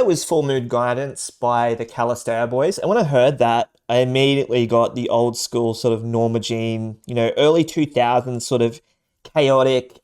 that was Full Mood Guidance by the Callous Daoboys. And when I heard that, I immediately got the old school sort of Norma Jean, early 2000s sort of chaotic,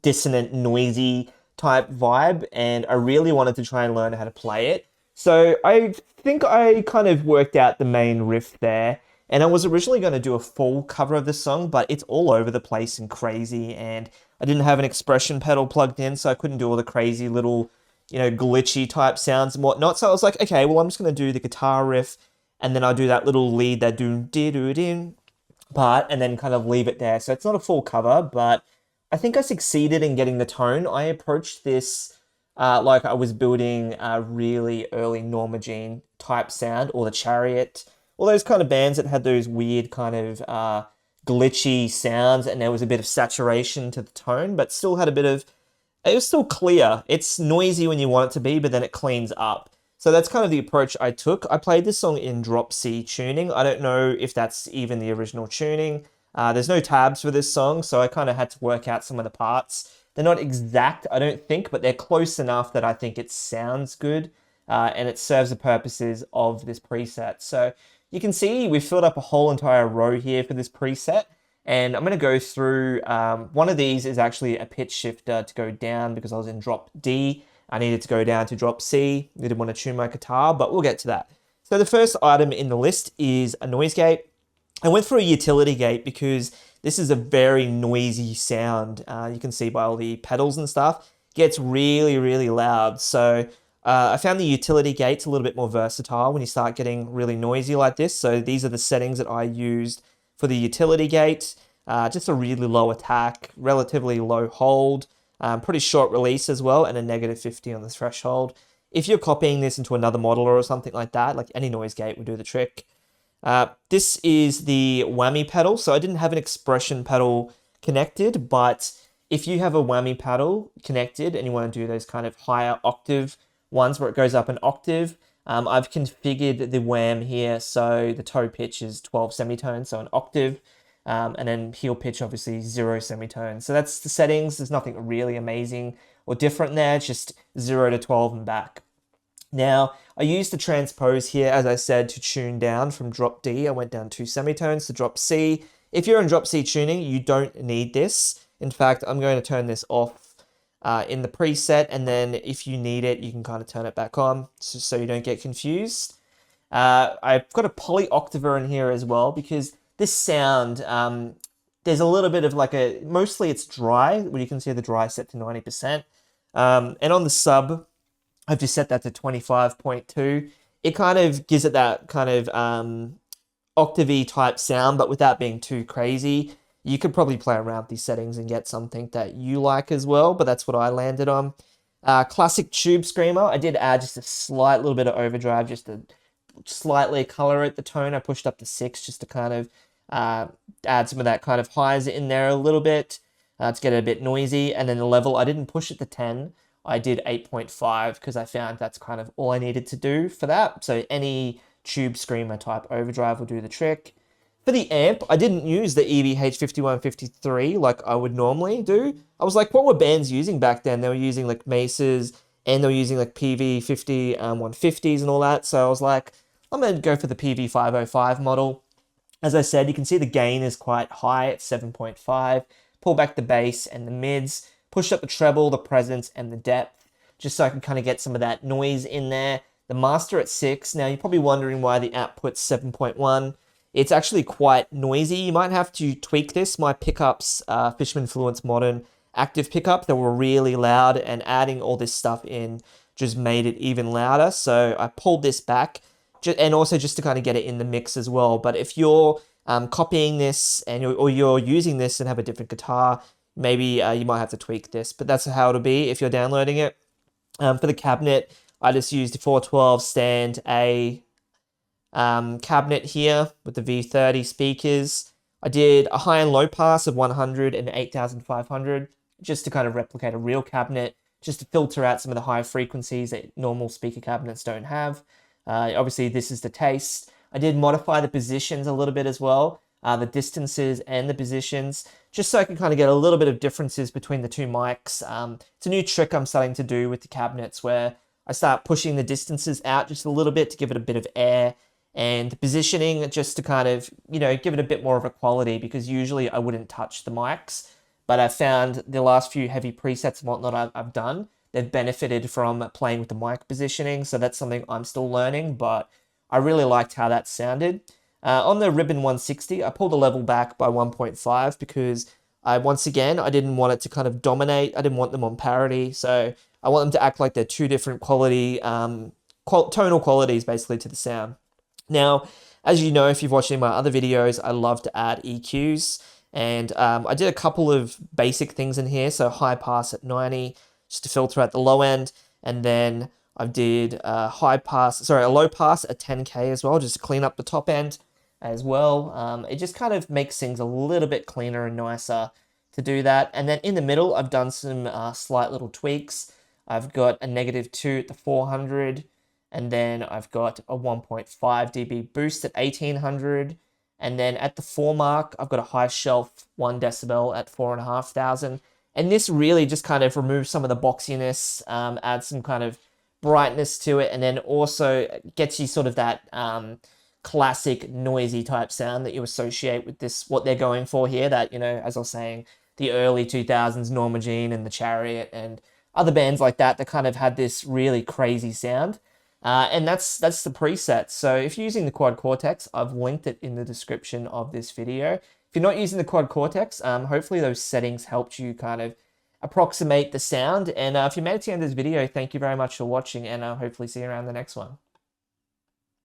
dissonant, noisy type vibe. And I really wanted to try and learn how to play it. So I think I kind of worked out the main riff there. And I was originally going to do a full cover of this song, but it's all over the place and crazy. And I didn't have an expression pedal plugged in, so I couldn't do all the crazy little, glitchy type sounds and whatnot. So I was like, okay, well, I'm just going to do the guitar riff, and then I'll do that little lead, that do part, and then kind of leave it there. So it's not a full cover, but I think I succeeded in getting the tone. I approached this like I was building a really early Norma Jean type sound, or the Chariot, all those kind of bands that had those weird kind of glitchy sounds, and there was a bit of saturation to the tone, but still had a bit of, it was still clear. It's noisy when you want it to be, but then it cleans up. So that's kind of the approach I took. I played this song in drop C tuning. I don't know if that's even the original tuning. There's no tabs for this song, so I kind of had to work out some of the parts. They're not exact, I don't think, but they're close enough that I think it sounds good, and it serves the purposes of this preset. So you can see we filled up a whole entire row here for this preset, and I'm going to go through, one of these is actually a pitch shifter to go down because I was in drop D. I needed to go down to drop C. I didn't want to tune my guitar, but we'll get to that. So the first item in the list is a noise gate. I went for a utility gate because this is a very noisy sound. You can see by all the pedals and stuff. It gets really, really loud. So I found the utility gates a little bit more versatile when you start getting really noisy like this. So these are the settings that I used for the utility gate. Just a really low attack, relatively low hold, pretty short release as well, and a -50 on the threshold. If you're copying this into another model or something like that, like any noise gate would do the trick. This is the whammy pedal. So I didn't have an expression pedal connected, but if you have a whammy pedal connected and you want to do those kind of higher octave ones where it goes up an octave, I've configured the wham here, so the toe pitch is 12 semitones, so an octave, and then heel pitch obviously 0 semitones. So that's the settings. There's nothing really amazing or different there. It's just 0 to 12 and back. Now, I used the transpose here, as I said, to tune down from drop D. I went down 2 semitones to drop C. If you're in drop C tuning, you don't need this. In fact, I'm going to turn this off in the preset, and then if you need it, you can kind of turn it back on so you don't get confused. I've got a poly octaver in here as well because this sound, there's a little bit of like mostly it's dry, where you can see the dry set to 90%. And on the sub, I've just set that to 25.2. It kind of gives it that kind of octavey type sound, but without being too crazy. You could probably play around with these settings and get something that you like as well, but that's what I landed on. Classic tube screamer. I did add just a slight little bit of overdrive just to slightly color it. The tone I pushed up to 6 just to kind of add some of that kind of highs in there a little bit to get it a bit noisy. And then the level, I didn't push it to 10. I did 8.5 because I found that's kind of all I needed to do for that. So any tube screamer type overdrive will do the trick. For the amp, I didn't use the EVH5153 like I would normally do. I was like, what were bands using back then? They were using like Maces, and they were using like PV50 150s and all that. So I was like, I'm going to go for the PV505 model. As I said, you can see the gain is quite high at 7.5. Pull back the bass and the mids, push up the treble, the presence, and the depth, just so I can kind of get some of that noise in there. The master at 6. Now, you're probably wondering why the output's 7.1. It's actually quite noisy. You might have to tweak this. My pickups, Fishman Fluence Modern active pickup, that were really loud, and adding all this stuff in just made it even louder. So I pulled this back, and also just to kind of get it in the mix as well. But if you're copying this or you're using this and have a different guitar, maybe you might have to tweak this. But that's how it'll be if you're downloading it. For the cabinet, I just used the 412 stand A cabinet here with the V30 speakers. I did a high and low pass of 100 and 8,500 just to kind of replicate a real cabinet, just to filter out some of the high frequencies that normal speaker cabinets don't have. Obviously, this is the taste. I did modify the positions a little bit as well, the distances and the positions, just so I can kind of get a little bit of differences between the two mics. It's a new trick I'm starting to do with the cabinets where I start pushing the distances out just a little bit to give it a bit of air, and the positioning just to kind of, give it a bit more of a quality, because usually I wouldn't touch the mics. But I found the last few heavy presets and whatnot I've done, they've benefited from playing with the mic positioning. So that's something I'm still learning, but I really liked how that sounded. On the Ribbon 160, I pulled the level back by 1.5 because once again, I didn't want it to kind of dominate. I didn't want them on parity. So I want them to act like they're two different quality, tonal qualities basically to the sound. Now, as you know, if you've watched any of my other videos, I love to add EQs. And I did a couple of basic things in here. So high pass at 90, just to filter out the low end. And then I did a low pass at 10K as well, just to clean up the top end as well. It just kind of makes things a little bit cleaner and nicer to do that. And then in the middle, I've done some slight little tweaks. I've got a -2 at the 400, and then I've got a 1.5 dB boost at 1800. And then at the 4 mark, I've got a high shelf 1 decibel at 4,500. And this really just kind of removes some of the boxiness, adds some kind of brightness to it, and then also gets you sort of that classic noisy type sound that you associate with this, what they're going for here, that, as I was saying, the early 2000s Norma Jean and the Chariot and other bands like that kind of had this really crazy sound. And that's the preset. So if you're using the Quad Cortex, I've linked it in the description of this video. If you're not using the Quad Cortex, hopefully those settings helped you kind of approximate the sound. And if you made it to the end of this video, thank you very much for watching, and I'll hopefully see you around the next one.